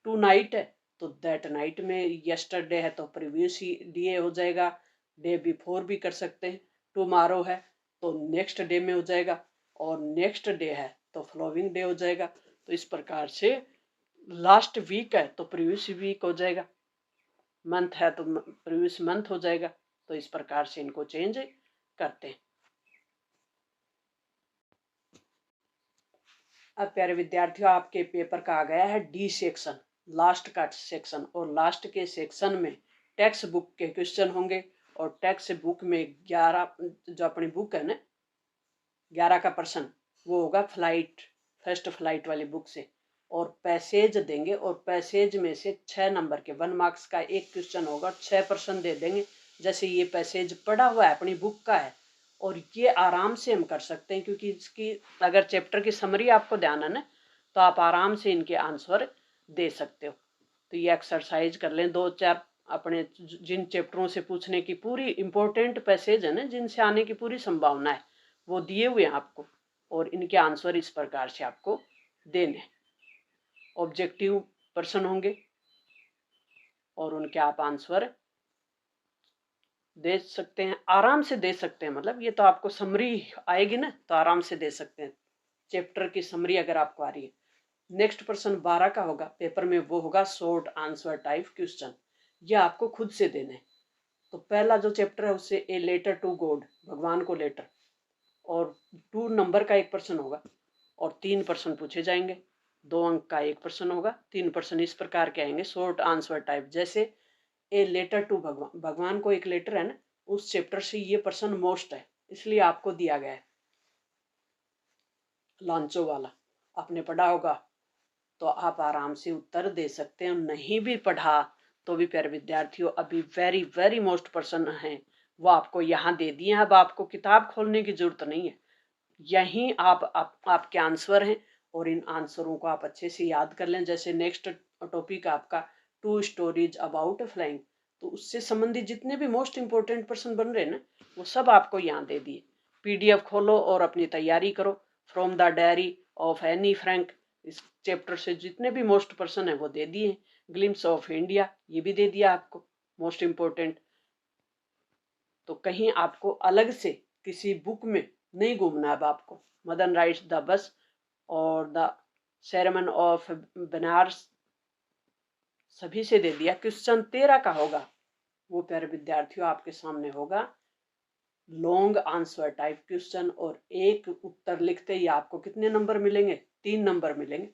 टू नाइट है तो दैट नाइट में, यस्टरडे है तो प्रीवियस डे हो जाएगा, डे बिफोर भी कर सकते हैं, टुमारो है तो नेक्स्ट डे में हो जाएगा, और नेक्स्ट डे है तो फॉलोइंग डे हो जाएगा। तो इस प्रकार से लास्ट वीक है तो प्रीवियस वीक हो जाएगा, मंथ है तो प्रीवियस मंथ हो जाएगा। तो इस प्रकार से इनको चेंज करते हैं। अब प्यारे विद्यार्थियों, आपके पेपर का आ गया है डी सेक्शन, लास्ट का सेक्शन। और लास्ट के सेक्शन में टेक्स्ट बुक के क्वेश्चन होंगे। और टेक्स्ट बुक में 11 जो अपनी बुक है ना, 11 का पर्सन वो होगा फ्लाइट, फर्स्ट फ्लाइट वाली बुक से। और पैसेज देंगे और पैसेज में से 6 नंबर के 1 मार्क्स का एक क्वेश्चन होगा, 6% दे देंगे। जैसे ये पैसेज पढ़ा हुआ है अपनी बुक का है और ये आराम से हम कर सकते हैं, क्योंकि इसकी अगर चैप्टर की समरी आपको ध्यान है ना तो आप आराम से इनके आंसर दे सकते हो। तो ये एक्सरसाइज कर लें 2-4 अपने जिन चैप्टरों से पूछने की पूरी इंपॉर्टेंट पैसेज है ना, जिनसे आने की पूरी संभावना है, वो दिए हुए हैं आपको। और इनके आंसर इस प्रकार से आपको देने। ऑब्जेक्टिव पर्सन होंगे और उनके आप आंसर दे सकते हैं, आराम से दे सकते हैं। मतलब ये तो आपको समरी आएगी ना तो आराम से दे सकते हैं, चैप्टर की समरी अगर आपको आ रही है। नेक्स्ट पर्सन 12 का होगा पेपर में, वो होगा शॉर्ट आंसर टाइप क्वेश्चन। ये आपको खुद से देने। तो पहला जो चैप्टर है उससे ए लेटर टू गॉड, भगवान को लेटर, और 2 नंबर का एक पर्सन होगा और 3 पर्सन पूछे जाएंगे। 2 अंक का एक पर्सन होगा, 3 पर्सन इस प्रकार के आएंगे शॉर्ट आंसर टाइप। जैसे ए लेटर टू भगवान, भगवान को एक लेटर है ना, उस चैप्टर से ये पर्सन मोस्ट है, इसलिए आपको दिया गया है। लांचो वाला आपने पढ़ा होगा तो आप आराम से उत्तर दे सकते हैं। नहीं भी पढ़ा तो भी प्यारे विद्यार्थियों, अभी वेरी वेरी मोस्ट पर्सन हैं वो आपको यहाँ दे दिए हैं। अब आपको किताब खोलने की जरूरत नहीं है, यहीं आपके आंसर हैं और इन आंसरों को आप अच्छे से याद कर लें। जैसे नेक्स्ट टॉपिक आपका 2 स्टोरीज अबाउट फ्लाइंग, तो उससे संबंधित जितने भी मोस्ट इंपोर्टेंट पर्सन बन रहे हैं ना, वो सब आपको यहाँ दे दिए। PDF खोलो और अपनी तैयारी करो। From the diary of Anne Frank, इस चैप्टर से जितने भी मोस्ट पर्सन है वो दे दिए। ग्लिम्स ऑफ इंडिया ये भी दे दिया आपको, मोस्ट इंपोर्टेंट। तो कहीं आपको अलग से किसी बुक में नहीं घूमना। अब आपको मदन राइट्स द बस और द सेरेमन ऑफ बनारस सभी से दे दिया। क्वेश्चन 13 का होगा वो प्यारे विद्यार्थियों आपके सामने होगा लॉन्ग आंसर टाइप क्वेश्चन। और एक उत्तर लिखते ही आपको कितने नंबर मिलेंगे? 3 नंबर मिलेंगे।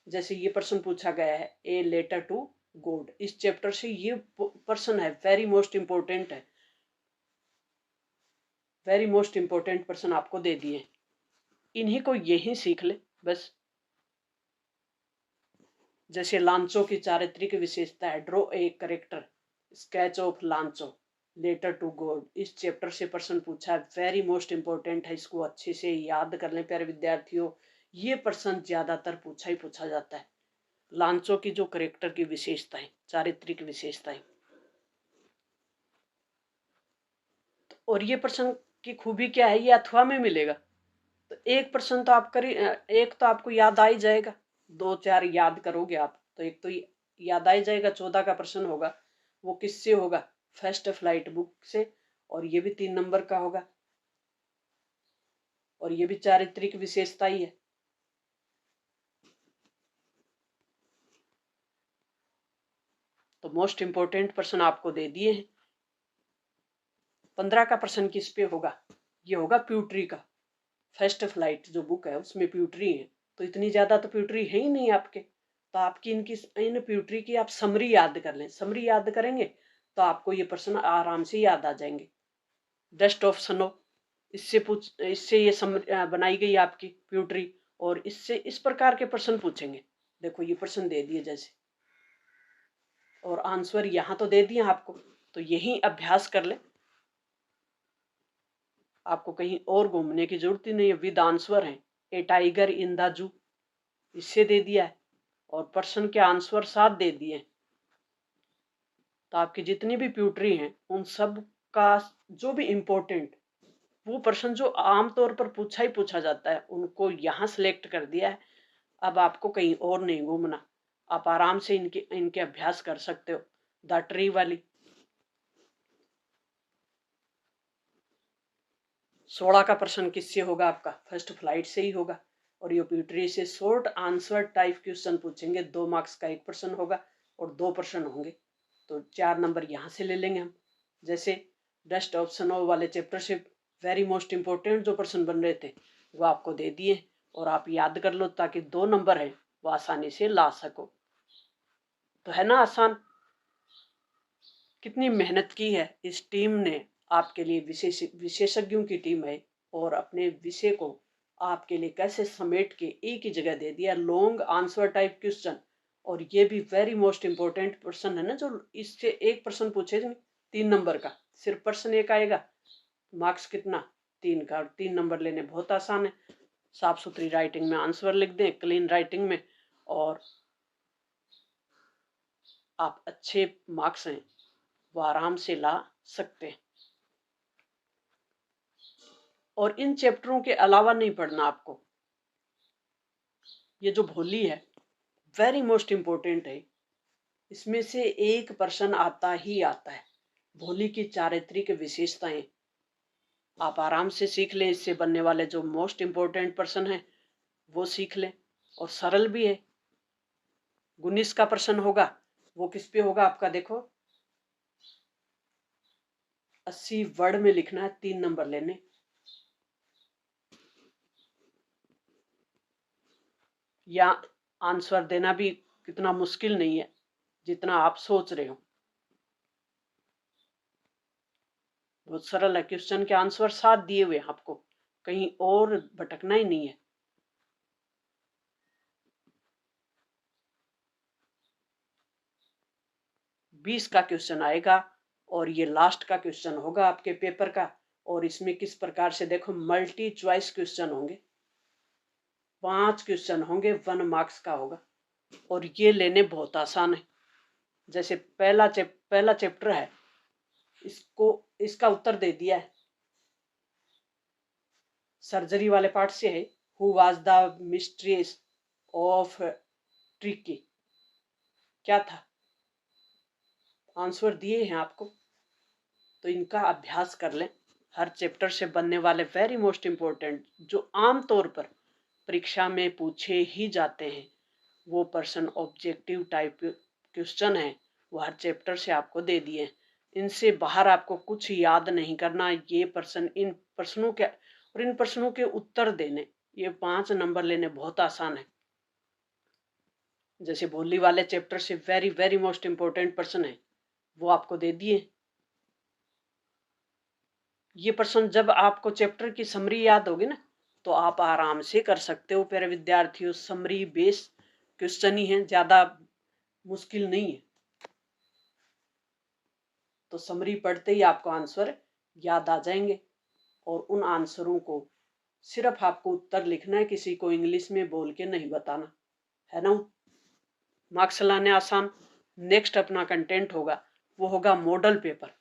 जैसे ये प्रश्न पूछा गया है ए लेटर टू गॉड, इस चैप्टर से ये पर्सन है वेरी मोस्ट इंपोर्टेंट है, वेरी मोस्ट इंपोर्टेंट पर्सन आपको दे दिए। इन्हीं को यही सीख ले बस। जैसे लांचो की चारित्रिक विशेषता है, draw a character sketch of Lencho letter to God, इस चैप्टर से प्रश्न पूछा है, वेरी मोस्ट इंपोर्टेंट है। इसको अच्छे से याद कर लें प्यारे विद्यार्थियों, ये प्रश्न ज्यादातर पूछा ही पूछा जाता है। लांचो की जो करेक्टर की विशेषताएं, चारित्रिक विशेषताएं, और ये प्रश्न की खूबी क्या है, ये अथवा में मिलेगा। तो एक प्रश्न तो आप करी, एक तो आपको याद आ ही जाएगा, 2-4 याद करोगे आप तो एक तो याद आ ही जाएगा। 14 का प्रश्न होगा वो किससे होगा? फर्स्ट फ्लाइट बुक से, और ये भी 3 नंबर का होगा और ये भी चारित्रिक विशेषता ही है। तो मोस्ट इंपोर्टेंट प्रश्न आपको दे दिए हैं। 15 का प्रश्न किस पे होगा? ये होगा प्यूट्री का। फर्स्ट फ्लाइट जो बुक है उसमें प्यूट्री है, तो इतनी ज्यादा तो प्यूट्री है ही नहीं आपके, तो आपकी इन प्यूट्री की आप समरी याद कर लें। समरी याद करेंगे तो आपको ये प्रश्न आराम से याद आ जाएंगे। डस्ट ऑफ स्नो, इससे ये बनाई गई आपकी प्यूट्री, और इससे इस प्रकार के प्रश्न पूछेंगे। देखो ये प्रश्न दे दिए जैसे, और आंसर यहाँ तो दे दिए आपको, तो यही अभ्यास कर ले, आपको कहीं और घूमने की जरूरत ही नहीं है। विद आंसर है ए टाइगर इन द जू, इससे दे दिया है, और प्रश्न के आंसर 7 दे दिए। तो आपकी जितनी भी प्यूट्री हैं उन सब का जो भी इम्पोर्टेंट वो प्रश्न जो आमतौर पर पूछा ही पूछा जाता है उनको यहाँ सिलेक्ट कर दिया है। अब आपको कहीं और नहीं घूमना, आप आराम से इनके अभ्यास कर सकते हो। द ट्री वाली, 16 का प्रश्न किससे होगा आपका? फर्स्ट फ्लाइट से ही होगा। और यूपीट्री से शॉर्ट आंसर टाइप क्वेश्चन पूछेंगे, 2 मार्क्स का 1 प्रश्न होगा और 2 प्रश्न होंगे, तो 4 नंबर यहाँ से ले लेंगे हम। जैसे बेस्ट ऑप्शन हो वाले चैप्टर से वेरी मोस्ट इम्पोर्टेंट जो प्रश्न बन रहे थे वो आपको दे दिए और आप याद कर लो ताकि 2 नंबर है वो आसानी से ला सको। तो है ना आसान? कितनी मेहनत की है इस टीम ने आपके लिए, विशेषज्ञों की टीम है, और अपने विषय को आपके लिए कैसे समेट के एक ही जगह दे दिया, लॉन्ग आंसर टाइप क्वेश्चन। और ये भी वेरी मोस्ट इम्पोर्टेंट प्रश्न है ना, जो इससे एक प्रश्न पूछे 3 नंबर का, सिर्फ प्रश्न एक आएगा, मार्क्स कितना? 3 का। और 3 नंबर लेने बहुत आसान है, साफ सुथरी राइटिंग में आंसर लिख दें, क्लीन राइटिंग में, और आप अच्छे मार्क्स हैं वो आराम से ला सकते हैं। और इन चैप्टरों के अलावा नहीं पढ़ना आपको। ये जो भोली है वेरी मोस्ट इम्पोर्टेंट है, इसमें से एक प्रश्न आता ही आता है। भोली की चारित्रिक विशेषताएं आप आराम से सीख लें, इससे बनने वाले जो मोस्ट इम्पोर्टेंट प्रश्न है वो सीख लें, और सरल भी है। 19 का प्रश्न होगा, वो किस पे होगा आपका? देखो 80 वर्ड में लिखना है, 3 नंबर लेने। या आंसर देना भी कितना मुश्किल नहीं है जितना आप सोच रहे हो, बहुत सरल है। क्वेश्चन के आंसर 7 दिए हुए हैं आपको, कहीं और भटकना ही नहीं है। बीस का क्वेश्चन आएगा और ये लास्ट का क्वेश्चन होगा आपके पेपर का। और इसमें किस प्रकार से देखो, मल्टी चॉइस क्वेश्चन होंगे, 5 क्वेश्चन होंगे, 1 मार्क्स का होगा, और ये लेने बहुत आसान है। जैसे पहला चैप्टर है, इसको इसका उत्तर दे दिया है, सर्जरी वाले पार्ट से है, who was the mistress of tricky, क्या था? आंसर दिए हैं आपको, तो इनका अभ्यास कर लें। हर चैप्टर से बनने वाले वेरी मोस्ट इम्पोर्टेंट जो आम तौर पर परीक्षा में पूछे ही जाते हैं वो प्रश्न ऑब्जेक्टिव टाइप क्वेश्चन है, वो हर चैप्टर से आपको दे दिए। इनसे बाहर आपको कुछ याद नहीं करना। ये प्रश्न, इन प्रश्नों के और इन प्रश्नों के उत्तर देने, ये 5 नंबर लेने बहुत आसान है। जैसे भोली वाले चैप्टर से वेरी वेरी मोस्ट इम्पोर्टेंट प्रश्न है वो आपको दे दिए। ये प्रश्न जब आपको चैप्टर की समरी याद होगी ना तो आप आराम से कर सकते हो प्यारे विद्यार्थियों। समरी बेस क्वेश्चन ही है, ज्यादा मुश्किल नहीं है। तो समरी पढ़ते ही आपको आंसर याद आ जाएंगे, और उन आंसरों को सिर्फ आपको उत्तर लिखना है, किसी को इंग्लिश में बोल के नहीं बताना, है ना? मार्क्स लाने आसान। नेक्स्ट अपना कंटेंट होगा वो होगा मॉडल पेपर।